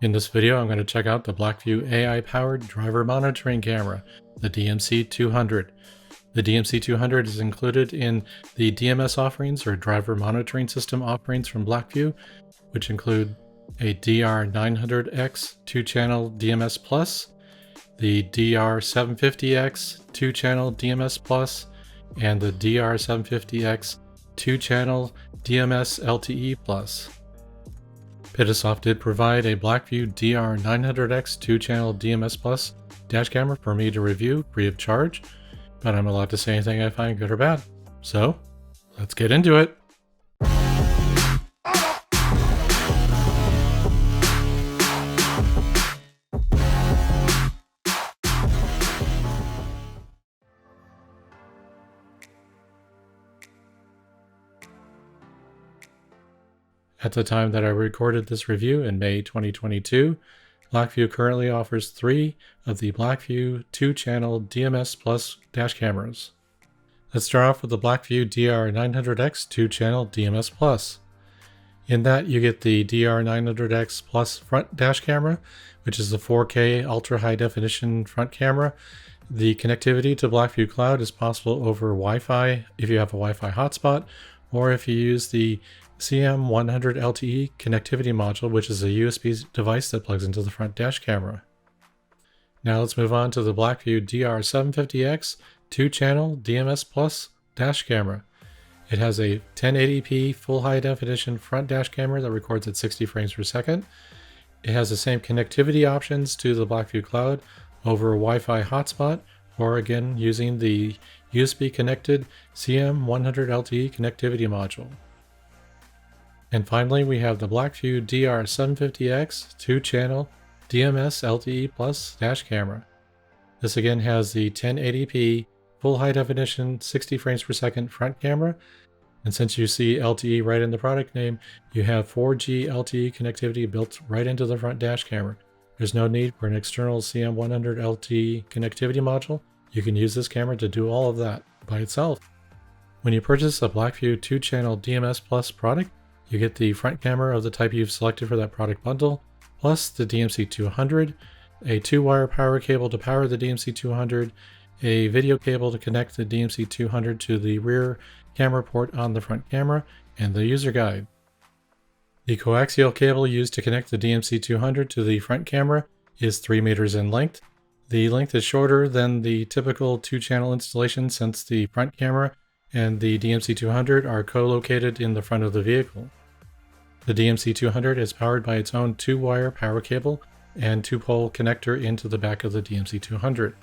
In this video, I'm going to check out the BlackVue AI-powered driver monitoring camera, the DMC200. The DMC200 is included in the DMS offerings or driver monitoring system offerings from BlackVue, which include a DR900X 2-channel DMS Plus, the DR750X 2-channel DMS Plus, and the DR750X 2-channel DMS LTE Plus. Pittasoft did provide a BlackVue DR900X 2-channel DMS Plus dash camera for me to review free of charge, but I'm allowed to say anything I find good or bad. So, let's get into it. At the time that I recorded this review in May 2022, BlackVue currently offers 3 of the BlackVue 2-channel DMS Plus dash cameras. Let's start off with the BlackVue DR900X 2-channel DMS Plus. In that, you get the DR900X Plus front dash camera, which is a 4K ultra high definition front camera. The connectivity to BlackVue Cloud is possible over Wi-Fi if you have a Wi-Fi hotspot, or if you use the CM100 LTE connectivity module, which is a USB device that plugs into the front dash camera. Now let's move on to the BlackVue DR750X 2-channel DMS Plus dash camera. It has a 1080p full high definition front dash camera that records at 60 frames per second. It has the same connectivity options to the BlackVue Cloud over a Wi-Fi hotspot, or again using the USB connected CM100 LTE connectivity module. And finally, we have the BlackVue DR750X 2-channel DMS LTE Plus dash camera. This again has the 1080p full high definition 60 frames per second front camera. And since you see LTE right in the product name, you have 4G LTE connectivity built right into the front dash camera. There's no need for an external CM100 LTE connectivity module. You can use this camera to do all of that by itself. When you purchase a BlackVue 2-channel DMS Plus product, you get the front camera of the type you've selected for that product bundle, plus the DMC200, a 2-wire power cable to power the DMC200, a video cable to connect the DMC200 to the rear camera port on the front camera, and the user guide. The coaxial cable used to connect the DMC200 to the front camera is 3 meters in length. The length is shorter than the typical 2-channel installation since the front camera and the DMC200 are co-located in the front of the vehicle. The DMC200 is powered by its own 2-wire power cable and 2-pole connector into the back of the DMC200.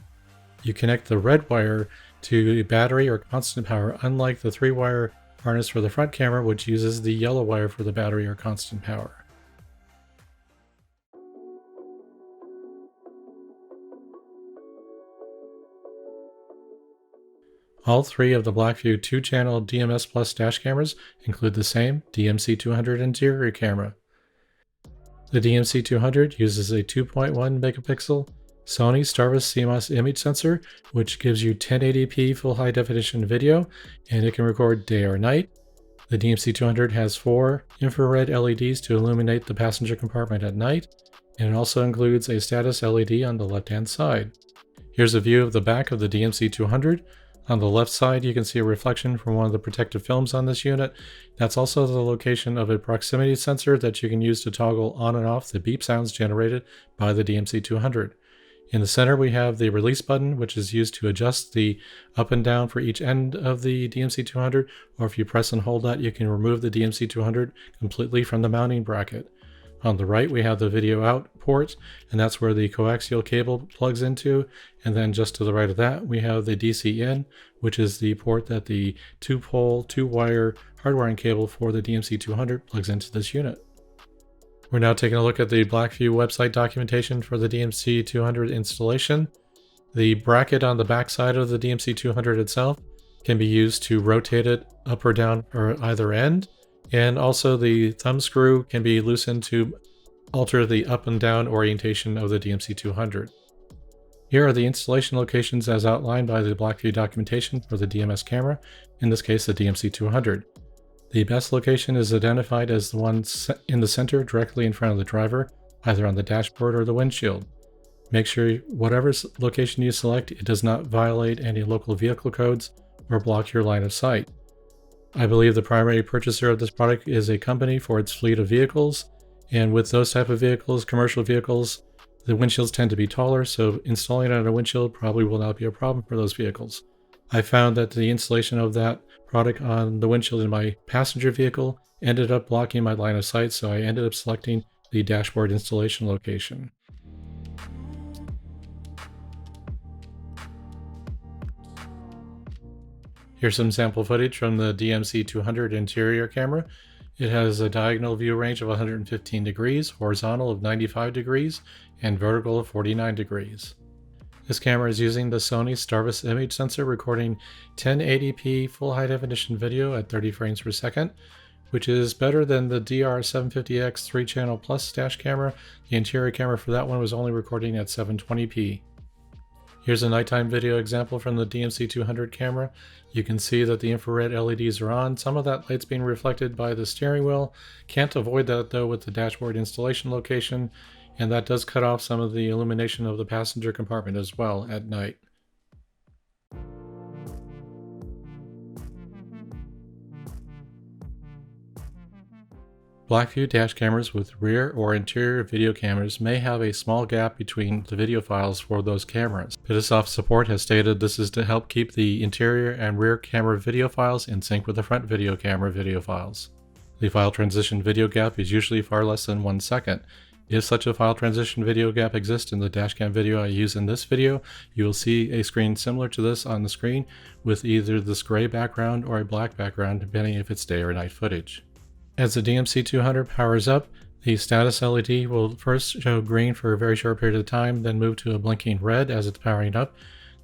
You connect the red wire to a battery or constant power, unlike the 3-wire harness for the front camera, which uses the yellow wire for the battery or constant power. All 3 of the BlackVue 2-channel DMS Plus dash cameras include the same DMC200 interior camera. The DMC200 uses a 2.1 megapixel Sony Starvis CMOS image sensor, which gives you 1080p full high definition video, and it can record day or night. The DMC200 has 4 infrared LEDs to illuminate the passenger compartment at night, and it also includes a status LED on the left-hand side. Here's a view of the back of the DMC200. On the left side, you can see a reflection from one of the protective films on this unit. That's also the location of a proximity sensor that you can use to toggle on and off the beep sounds generated by the DMC200. In the center, we have the release button, which is used to adjust the up and down for each end of the DMC200, or if you press and hold that, you can remove the DMC200 completely from the mounting bracket. On the right, we have the video out port, and that's where the coaxial cable plugs into. And then just to the right of that, we have the DC in, which is the port that the 2-pole, 2-wire hardwiring cable for the DMC200 plugs into this unit. We're now taking a look at the BlackVue website documentation for the DMC200 installation. The bracket on the back side of the DMC200 itself can be used to rotate it up or down or either end. And also the thumb screw can be loosened to alter the up and down orientation of the DMC200. Here are the installation locations as outlined by the BlackVue documentation for the DMS camera, in this case the DMC200. The best location is identified as the one in the center directly in front of the driver. either on the dashboard or the windshield. Make sure whatever location you select, it does not violate any local vehicle codes or block your line of sight. I believe the primary purchaser of this product is a company for its fleet of vehicles, and with those type of vehicles, commercial vehicles, the windshields tend to be taller, so installing it on a windshield probably will not be a problem for those vehicles. I found that the installation of that product on the windshield in my passenger vehicle ended up blocking my line of sight, so I ended up selecting the dashboard installation location. Here's some sample footage from the DMC200 interior camera. It has a diagonal view range of 115 degrees, horizontal of 95 degrees, and vertical of 49 degrees. This camera is using the Sony Starvis image sensor, recording 1080p full high definition video at 30 frames per second, which is better than the DR900X 3-channel Plus dash camera. The interior camera for that one was only recording at 720p. Here's a nighttime video example from the DMC200 camera. You can see that the infrared LEDs are on. Some of that light's being reflected by the steering wheel. Can't avoid that though with the dashboard installation location, and that does cut off some of the illumination of the passenger compartment as well at night. BlackVue dash cameras with rear or interior video cameras may have a small gap between the video files for those cameras. Pittasoft support has stated this is to help keep the interior and rear camera video files in sync with the front video camera video files. The file transition video gap is usually far less than 1 second. If such a file transition video gap exists in the dashcam video I use in this video, you will see a screen similar to this on the screen with either this gray background or a black background, depending if it's day or night footage. As the DMC200 powers up, the status LED will first show green for a very short period of time, then move to a blinking red as it's powering up.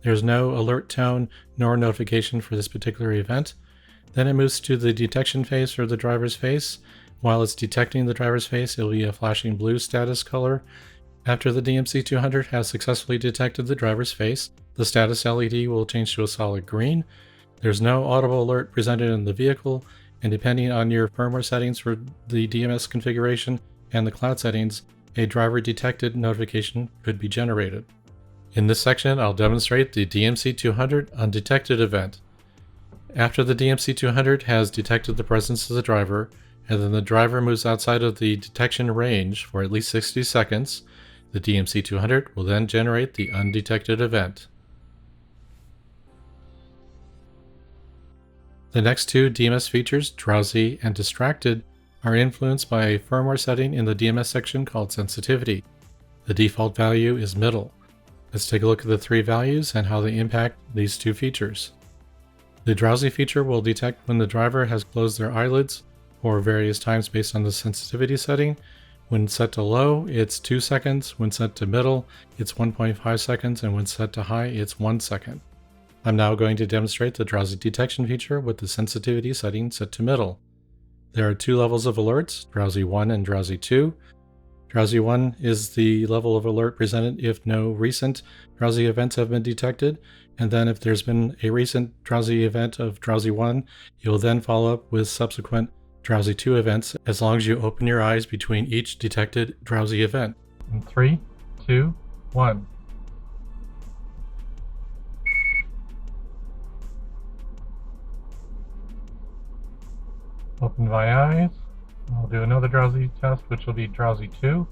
There's no alert tone nor notification for this particular event. Then it moves to the detection phase for the driver's face. While it's detecting the driver's face, it will be a flashing blue status color. After the DMC200 has successfully detected the driver's face, the status LED will change to a solid green. There's no audible alert presented in the vehicle, and depending on your firmware settings for the DMS configuration and the cloud settings, a driver detected notification could be generated. In this section, I'll demonstrate the DMC200 undetected event. After the DMC200 has detected the presence of the driver, and then the driver moves outside of the detection range for at least 60 seconds, the DMC200 will then generate the undetected event. The next two DMS features, drowsy and distracted, are influenced by a firmware setting in the DMS section called sensitivity. The default value is middle. Let's take a look at the three values and how they impact these two features. The drowsy feature will detect when the driver has closed their eyelids for various times based on the sensitivity setting. When set to low, it's 2 seconds. When set to middle, it's 1.5 seconds. And when set to high, it's 1 second. I'm now going to demonstrate the drowsy detection feature with the sensitivity setting set to middle. There are two levels of alerts, drowsy 1 and drowsy 2. Drowsy 1 is the level of alert presented if no recent drowsy events have been detected, and then if there's been a recent drowsy event of drowsy 1, you'll then follow up with subsequent drowsy 2 events as long as you open your eyes between each detected drowsy event. In 3, 2, 1. Open my eyes. I'll do another drowsy test, which will be drowsy 2.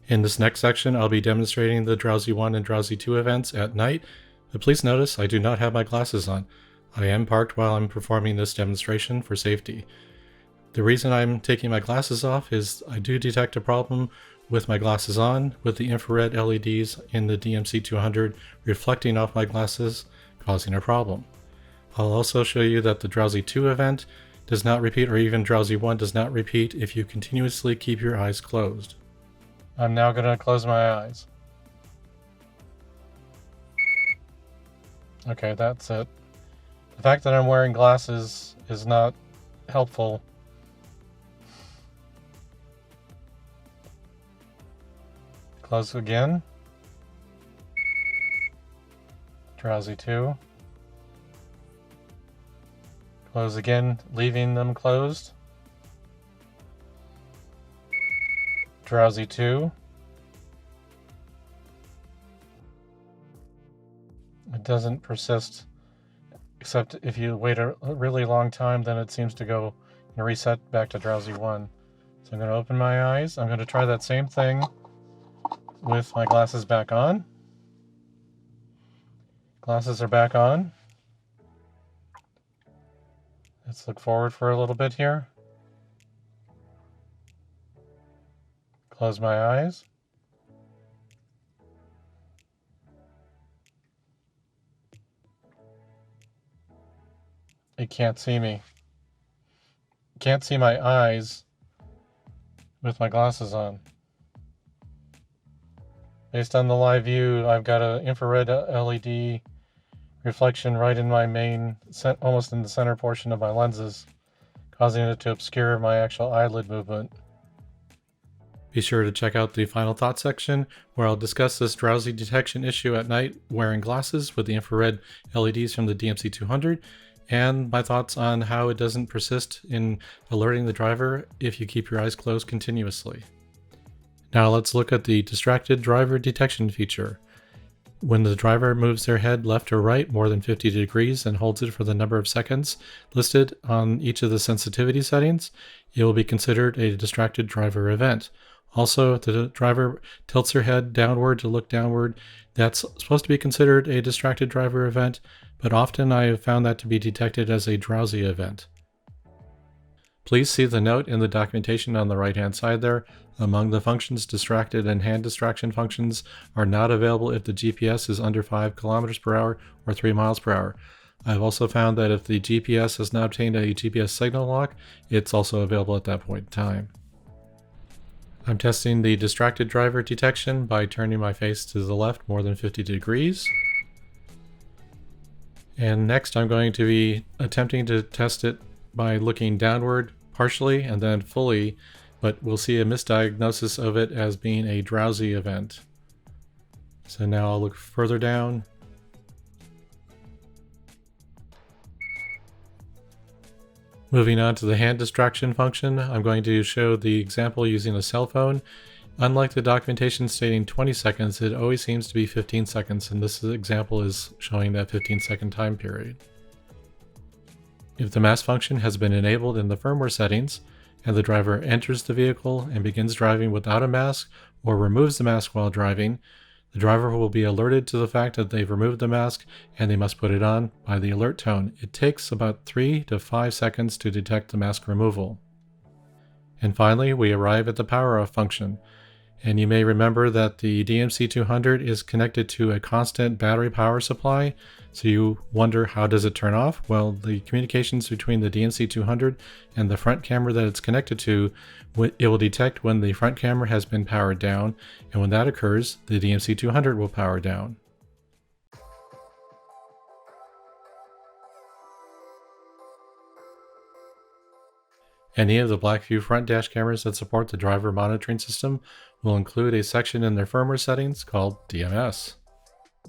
In this next section, I'll be demonstrating the drowsy 1 and drowsy 2 events at night, but please notice I do not have my glasses on. I am parked while I'm performing this demonstration for safety. The reason I'm taking my glasses off is I do detect a problem with my glasses on, with the infrared LEDs in the DMC200 reflecting off my glasses, causing a problem. I'll also show you that the drowsy 2 event does not repeat, or even drowsy 1 does not repeat if you continuously keep your eyes closed. I'm now going to close my eyes. Okay, that's it. The fact that I'm wearing glasses is not helpful. Close again. Drowsy 2. Close again, leaving them closed. Drowsy 2. It doesn't persist, except if you wait a really long time, then it seems to go and reset back to Drowsy 1. So I'm going to open my eyes. I'm going to try that same thing with my glasses back on. Glasses are back on. Let's look forward for a little bit here. Close my eyes. It can't see me. Can't see my eyes with my glasses on. Based on the live view, I've got an infrared LED reflection right in my main, almost in the center portion of my lenses, causing it to obscure my actual eyelid movement. Be sure to check out the final thoughts section, where I'll discuss this drowsy detection issue at night wearing glasses with the infrared LEDs from the DMC200, and my thoughts on how it doesn't persist in alerting the driver if you keep your eyes closed continuously. Now let's look at the distracted driver detection feature. When the driver moves their head left or right more than 50 degrees and holds it for the number of seconds listed on each of the sensitivity settings, it will be considered a distracted driver event. Also, if the driver tilts their head downward to look downward, that's supposed to be considered a distracted driver event, but often I have found that to be detected as a drowsy event. Please see the note in the documentation on the right-hand side there. Among the functions, distracted and hand distraction functions are not available if the GPS is under 5 km per hour or 3 miles per hour. I've also found that if the GPS has not obtained a GPS signal lock, it's also available at that point in time. I'm testing the distracted driver detection by turning my face to the left more than 50 degrees. And next I'm going to be attempting to test it by looking downward partially and then fully, but we'll see a misdiagnosis of it as being a drowsy event. So now I'll look further down. Moving on to the hand distraction function, I'm going to show the example using a cell phone. Unlike the documentation stating 20 seconds, it always seems to be 15 seconds, and this example is showing that 15-second time period. If the mask function has been enabled in the firmware settings, and the driver enters the vehicle and begins driving without a mask or removes the mask while driving, the driver will be alerted to the fact that they've removed the mask and they must put it on by the alert tone. It takes about 3 to 5 seconds to detect the mask removal. And finally, we arrive at the power off function. And you may remember that the DMC200 is connected to a constant battery power supply, so you wonder, how does it turn off? Well, the communications between the DMC200 and the front camera that it's connected to, it will detect when the front camera has been powered down, and when that occurs, the DMC200 will power down. Any of the BlackVue front dash cameras that support the driver monitoring system will include a section in their firmware settings called DMS.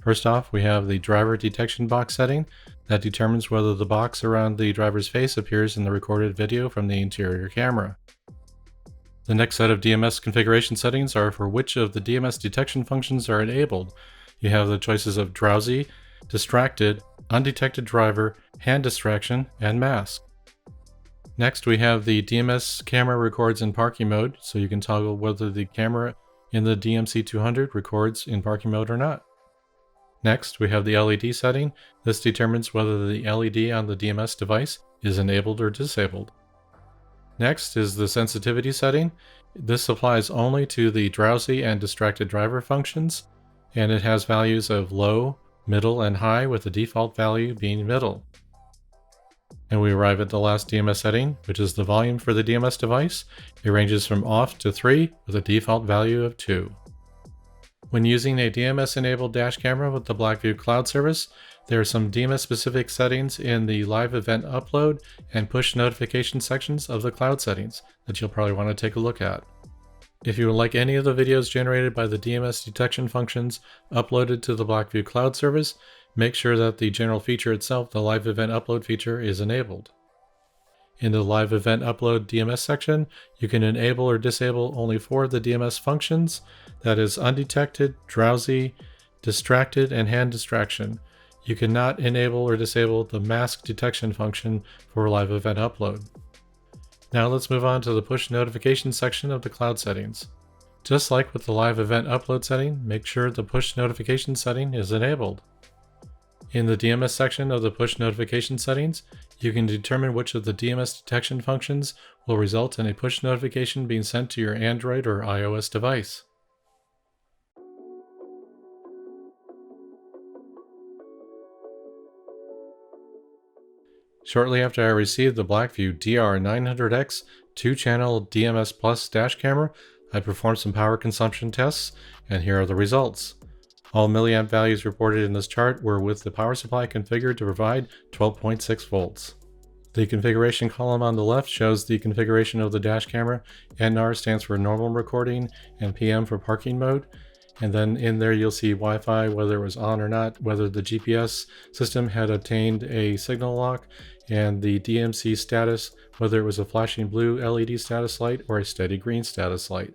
First off, we have the driver detection box setting that determines whether the box around the driver's face appears in the recorded video from the interior camera. The next set of DMS configuration settings are for which of the DMS detection functions are enabled. You have the choices of drowsy, distracted, undetected driver, hand distraction, and mask. Next, we have the DMS camera records in parking mode, so you can toggle whether the camera in the DMC200 records in parking mode or not. Next, we have the LED setting. This determines whether the LED on the DMS device is enabled or disabled. Next is the sensitivity setting. This applies only to the drowsy and distracted driver functions, and it has values of low, middle, and high, with the default value being middle. And we arrive at the last DMS setting, which is the volume for the DMS device. It ranges from off to 3 with a default value of 2. When using a DMS-enabled dash camera with the BlackVue cloud service, there are some DMS-specific settings in the live event upload and push notification sections of the cloud settings that you'll probably want to take a look at. If you would like any of the videos generated by the DMS detection functions uploaded to the BlackVue cloud service, make sure that the general feature itself, the live event upload feature, is enabled. In the Live Event Upload DMS section, you can enable or disable only 4 of the DMS functions, that is undetected, drowsy, distracted, and hand distraction. You cannot enable or disable the mask detection function for Live Event Upload. Now let's move on to the push notification section of the cloud settings. Just like with the Live Event Upload setting, make sure the push notification setting is enabled. In the DMS section of the push notification settings, you can determine which of the DMS detection functions will result in a push notification being sent to your Android or iOS device. Shortly after I received the BlackVue DR900X 2-channel DMS Plus dash camera, I performed some power consumption tests, and here are the results. All milliamp values reported in this chart were with the power supply configured to provide 12.6 volts. The configuration column on the left shows the configuration of the dash camera. NR stands for normal recording and PM for parking mode. And then in there you'll see Wi-Fi, whether it was on or not, whether the GPS system had obtained a signal lock, and the DMC status, whether it was a flashing blue LED status light or a steady green status light.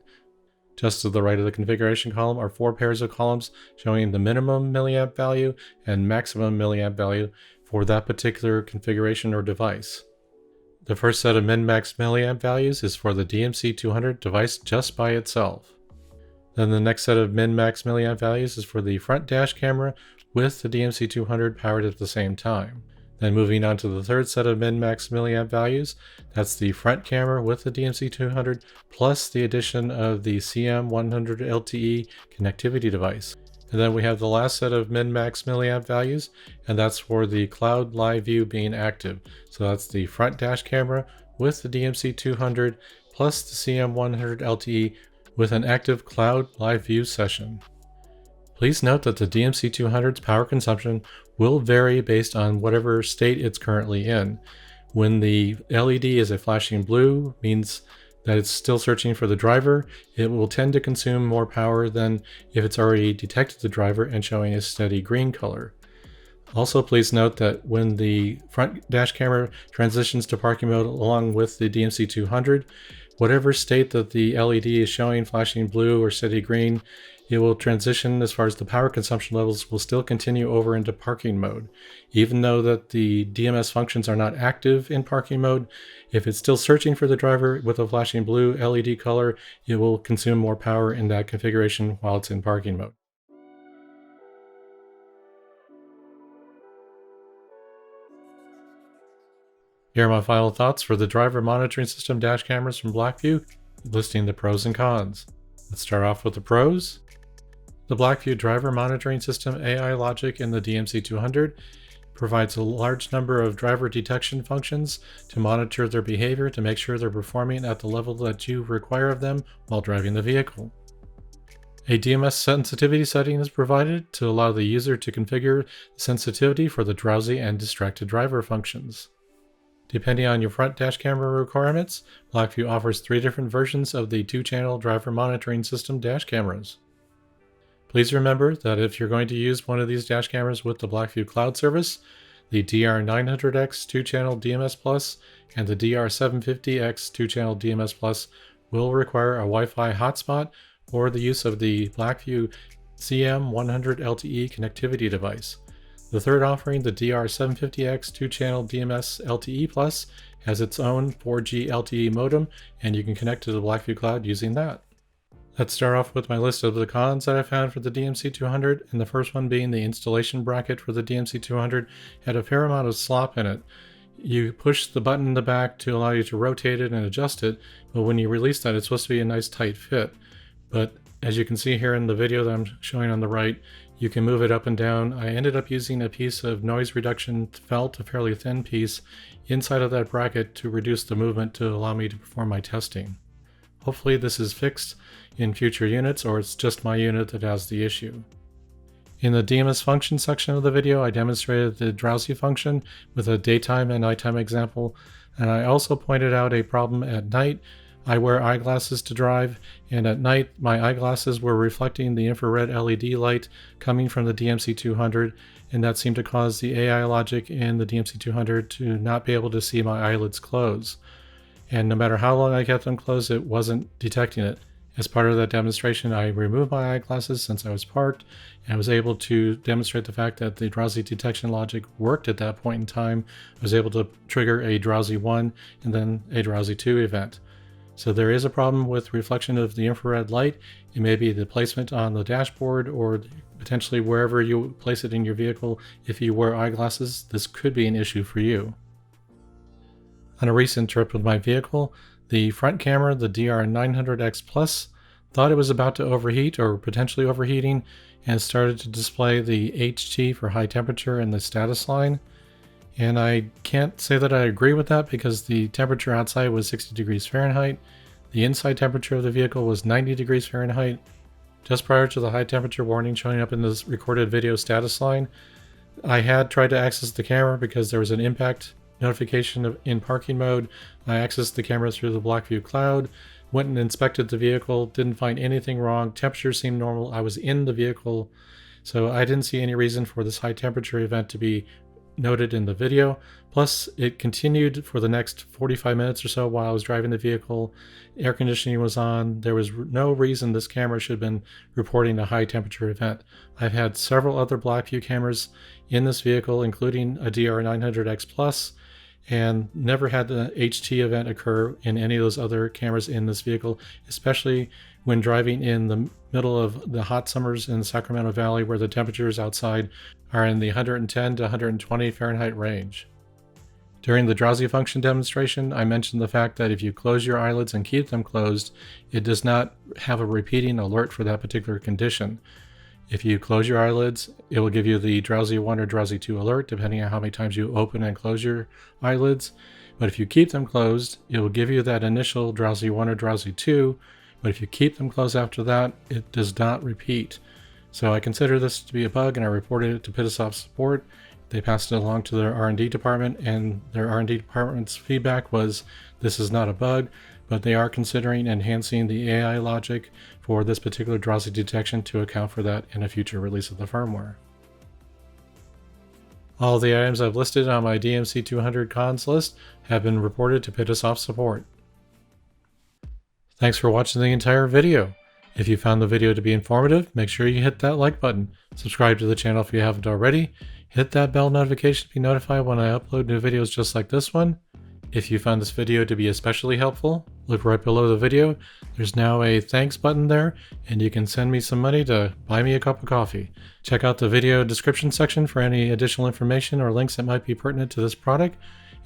Just to the right of the configuration column are 4 pairs of columns showing the minimum milliamp value and maximum milliamp value for that particular configuration or device. The first set of min-max milliamp values is for the DMC200 device just by itself. Then the next set of min-max milliamp values is for the front dash camera with the DMC200 powered at the same time. Then moving on to the third set of min-max milliamp values, that's the front camera with the DMC200 plus the addition of the CM100 LTE connectivity device. And then we have the last set of min-max milliamp values, and that's for the cloud live view being active. So that's the front dash camera with the DMC200 plus the CM100 LTE with an active cloud live view session. Please note that the DMC200's power consumption will vary based on whatever state it's currently in. When the LED is a flashing blue, means that it's still searching for the driver. It will tend to consume more power than if it's already detected the driver and showing a steady green color. Also, please note that when the front dash camera transitions to parking mode along with the DMC200, whatever state that the LED is showing, flashing blue or steady green, it will transition as far as the power consumption levels will still continue over into parking mode. Even though that the DMS functions are not active in parking mode, if it's still searching for the driver with a flashing blue LED color, it will consume more power in that configuration while it's in parking mode. Here are my final thoughts for the driver monitoring system dash cameras from BlackVue, listing the pros and cons. Let's start off with the pros. The BlackVue Driver Monitoring System AI logic in the DMC200 provides a large number of driver detection functions to monitor their behavior to make sure they're performing at the level that you require of them while driving the vehicle. A DMS sensitivity setting is provided to allow the user to configure sensitivity for the drowsy and distracted driver functions. Depending on your front dash camera requirements, BlackVue offers 3 different versions of the 2-channel driver monitoring system dash cameras. Please remember that if you're going to use one of these dash cameras with the BlackVue cloud service, the DR900X 2-channel DMS Plus and the DR750X 2-channel DMS Plus will require a Wi-Fi hotspot or the use of the BlackVue CM100 LTE connectivity device. The third offering, the DR750X 2-channel DMS LTE Plus, has its own 4G LTE modem, and you can connect to the BlackVue cloud using that. Let's start off with my list of the cons that I found for the DMC200, and the first one being the installation bracket for the DMC200 had a fair amount of slop in it. You push the button in the back to allow you to rotate it and adjust it, but when you release that, it's supposed to be a nice tight fit. But as you can see here in the video that I'm showing on the right, you can move it up and down. I ended up using a piece of noise reduction felt, a fairly thin piece, inside of that bracket to reduce the movement to allow me to perform my testing. Hopefully this is fixed in future units, or it's just my unit that has the issue. In the DMS function section of the video, I demonstrated the drowsy function with a daytime and nighttime example, and I also pointed out a problem at night I wear eyeglasses to drive, and at night my eyeglasses were reflecting the infrared LED light coming from the DMC200, and that seemed to cause the AI logic in the DMC200 to not be able to see my eyelids close. And no matter how long I kept them closed, it wasn't detecting it. As part of that demonstration, I removed my eyeglasses since I was parked, and I was able to demonstrate the fact that the drowsy detection logic worked at that point in time. I was able to trigger a drowsy 1 and then a drowsy 2 event. So there is a problem with reflection of the infrared light. It may be the placement on the dashboard or potentially wherever you place it in your vehicle. If you wear eyeglasses, this could be an issue for you. On a recent trip with my vehicle, the front camera, the DR900X Plus, thought it was about to overheat or potentially overheating and started to display the HT for high temperature in the status line. And I can't say that I agree with that because the temperature outside was 60 degrees Fahrenheit. The inside temperature of the vehicle was 90 degrees Fahrenheit. Just prior to the high temperature warning showing up in this recorded video status line, I had tried to access the camera because there was an impact notification in parking mode. I accessed the camera through the BlackVue cloud, went and inspected the vehicle, didn't find anything wrong. Temperature seemed normal. I was in the vehicle, so I didn't see any reason for this high temperature event to be noted in the video. Plus, it continued for the next 45 minutes or so while I was driving the vehicle. Air conditioning was on. There was no reason this camera should have been reporting a high temperature event. I've had several other BlackVue cameras in this vehicle, including a DR900X Plus, and never had the HT event occur in any of those other cameras in this vehicle, especially when driving in the middle of the hot summers in the Sacramento Valley where the temperatures outside are in the 110 to 120 Fahrenheit range. During the drowsy function demonstration, I mentioned the fact that if you close your eyelids and keep them closed, it does not have a repeating alert for that particular condition. If you close your eyelids, it will give you the drowsy 1 or drowsy 2 alert, depending on how many times you open and close your eyelids. But if you keep them closed, it will give you that initial drowsy 1 or drowsy 2. But if you keep them closed after that, it does not repeat. So I consider this to be a bug, and I reported it to Pittasoft support. They passed it along to their R&D department, and their R&D department's feedback was this is not a bug, but they are considering enhancing the AI logic for this particular drowsy detection to account for that in a future release of the firmware. All the items I've listed on my DMC200 cons list have been reported to Pittasoft support. Thanks for watching the entire video. If you found the video to be informative, make sure you hit that like button, subscribe to the channel if you haven't already, hit that bell notification to be notified when I upload new videos just like this one. If you found this video to be especially helpful, look right below the video. There's now a thanks button there, and you can send me some money to buy me a cup of coffee. Check out the video description section for any additional information or links that might be pertinent to this product.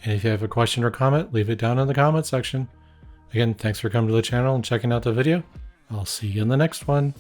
And if you have a question or comment, leave it down in the comment section. Again, thanks for coming to the channel and checking out the video. I'll see you in the next one.